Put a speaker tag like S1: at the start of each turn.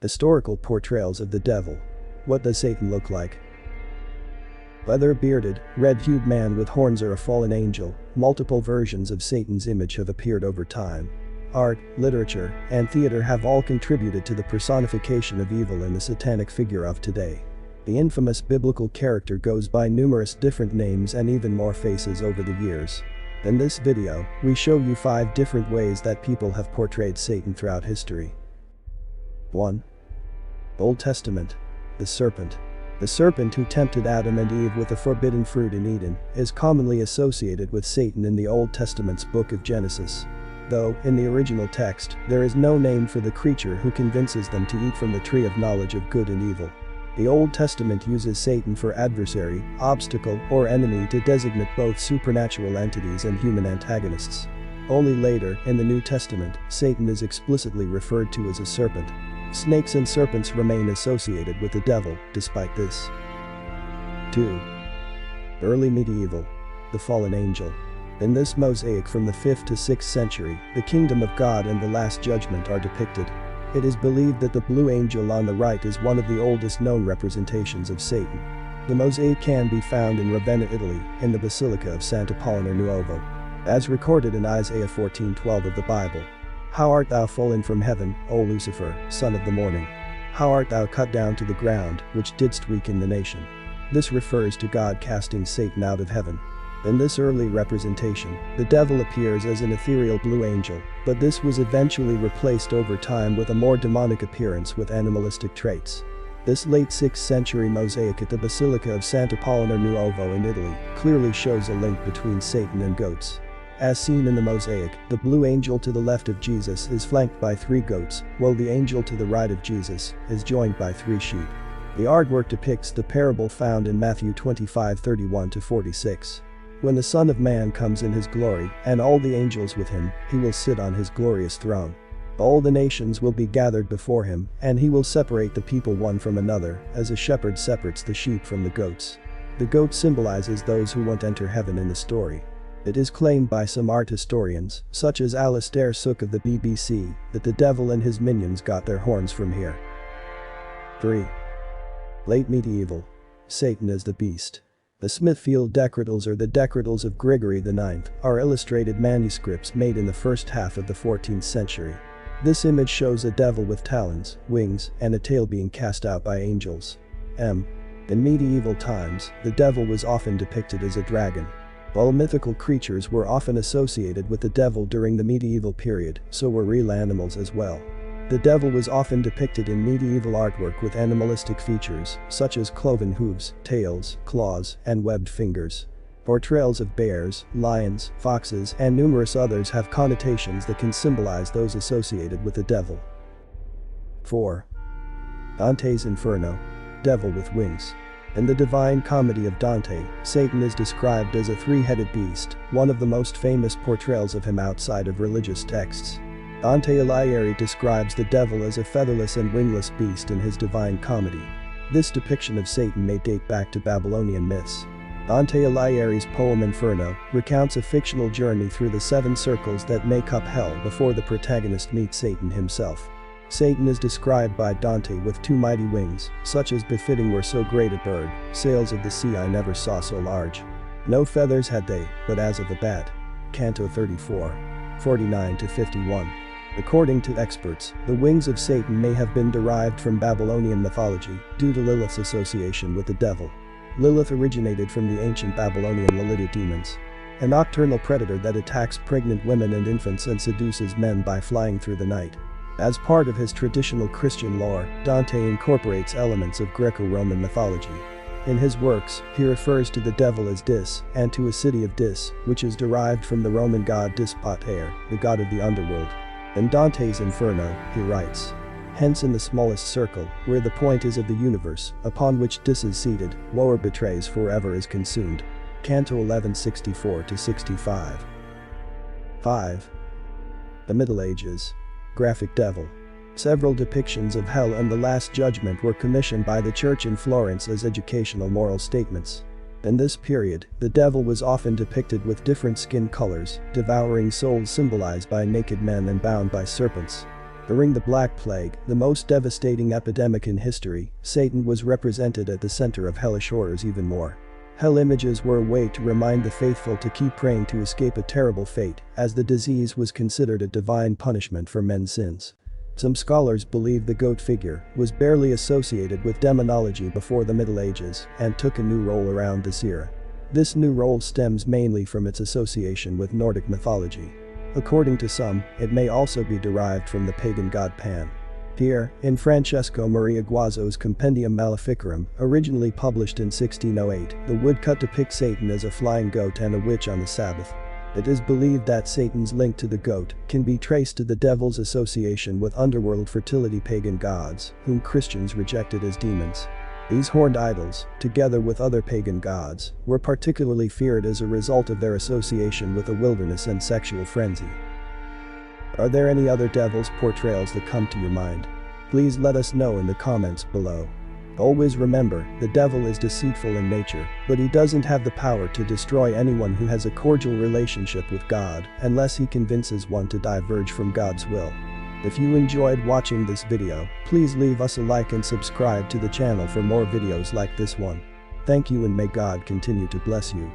S1: Historical portrayals of the devil. What does Satan look like? Leather-bearded, red-hued man with horns or a fallen angel. Multiple versions of Satan's image have appeared over time. Art, literature, and theater have all contributed to the personification of evil in the satanic figure of today. The infamous biblical character goes by numerous different names and even more faces over the years. In this video, we show you 5 different ways that people have portrayed Satan throughout history. 1. Old Testament. The serpent. The serpent who tempted Adam and Eve with the forbidden fruit in Eden is commonly associated with Satan in the Old Testament's book of Genesis. Though, in the original text, there is no name for the creature who convinces them to eat from the tree of knowledge of good and evil. The Old Testament uses Satan for adversary, obstacle, or enemy to designate both supernatural entities and human antagonists. Only later, in the New Testament, Satan is explicitly referred to as a serpent. Snakes and serpents remain associated with the devil, despite this. 2. Early medieval. The fallen angel. In this mosaic from the 5th to 6th century, the kingdom of God and the Last Judgment are depicted. It is believed that the blue angel on the right is one of the oldest known representations of Satan. The mosaic can be found in Ravenna, Italy, in the Basilica of Sant'Apollinare Nuovo. As recorded in Isaiah 14:12 of the Bible. How art thou fallen from heaven, O Lucifer, son of the morning? How art thou cut down to the ground, which didst weaken the nation? This refers to God casting Satan out of heaven. In this early representation, the devil appears as an ethereal blue angel, but this was eventually replaced over time with a more demonic appearance with animalistic traits. This late 6th century mosaic at the Basilica of Sant'Apollinare Nuovo in Italy clearly shows a link between Satan and goats. As seen in the mosaic, the blue angel to the left of Jesus is flanked by 3 goats, while the angel to the right of Jesus is joined by 3 sheep. The artwork depicts the parable found in Matthew 25:31-46. When the Son of Man comes in his glory, and all the angels with him, he will sit on his glorious throne. All the nations will be gathered before him, and he will separate the people one from another, as a shepherd separates the sheep from the goats. The goat symbolizes those who won't enter heaven in the story. It is claimed by some art historians, such as Alastair Sooke of the BBC, that the devil and his minions got their horns from here. 3. Late medieval. Satan as the beast. The Smithfield Decretals or the Decretals of Gregory IX are illustrated manuscripts made in the first half of the 14th century. This image shows a devil with talons, wings, and a tail being cast out by angels. In medieval times, the devil was often depicted as a dragon. While mythical creatures were often associated with the devil during the medieval period, so were real animals as well. The devil was often depicted in medieval artwork with animalistic features, such as cloven hooves, tails, claws, and webbed fingers. Portrayals of bears, lions, foxes, and numerous others have connotations that can symbolize those associated with the devil. 4. Dantes Inferno. Devil with wings. In the Divine Comedy of Dante, Satan is described as a 3-headed beast, one of the most famous portrayals of him outside of religious texts. Dante Alighieri describes the devil as a featherless and wingless beast in his Divine Comedy. This depiction of Satan may date back to Babylonian myths. Dante Alighieri's poem Inferno recounts a fictional journey through the 7 circles that make up hell before the protagonist meets Satan himself. Satan is described by Dante with 2 mighty wings, such as befitting were so great a bird, sails of the sea I never saw so large. No feathers had they, but as of a bat. Canto 34. 49-51. According to experts, the wings of Satan may have been derived from Babylonian mythology, due to Lilith's association with the devil. Lilith originated from the ancient Babylonian Lilith demons, a nocturnal predator that attacks pregnant women and infants and seduces men by flying through the night. As part of his traditional Christian lore, Dante incorporates elements of Greco-Roman mythology. In his works, he refers to the devil as Dis, and to a city of Dis, which is derived from the Roman god Dis Pater, the god of the underworld. In Dante's Inferno, he writes, hence in the smallest circle, where the point is of the universe, upon which Dis is seated, woe betrays forever is consumed. Canto 11:64-65. 5. The Middle Ages. Graphic devil. Several depictions of hell and the Last Judgment were commissioned by the church in Florence as educational moral statements. In this period, the devil was often depicted with different skin colors, devouring souls symbolized by naked men and bound by serpents. During the Black Plague, the most devastating epidemic in history, Satan was represented at the center of hellish horrors even more. Hell images were a way to remind the faithful to keep praying to escape a terrible fate, as the disease was considered a divine punishment for men's sins. Some scholars believe the goat figure was barely associated with demonology before the Middle Ages and took a new role around this era. This new role stems mainly from its association with Nordic mythology. According to some, it may also be derived from the pagan god Pan. Here, in Francesco Maria Guazzo's Compendium Maleficarum, originally published in 1608, the woodcut depicts Satan as a flying goat and a witch on the Sabbath. It is believed that Satan's link to the goat can be traced to the devil's association with underworld fertility pagan gods, whom Christians rejected as demons. These horned idols, together with other pagan gods, were particularly feared as a result of their association with the wilderness and sexual frenzy. Are there any other devil's portrayals that come to your mind? Please let us know in the comments below. Always remember, the devil is deceitful in nature, but he doesn't have the power to destroy anyone who has a cordial relationship with God unless he convinces one to diverge from God's will. If you enjoyed watching this video, please leave us a like and subscribe to the channel for more videos like this one. Thank you and may God continue to bless you.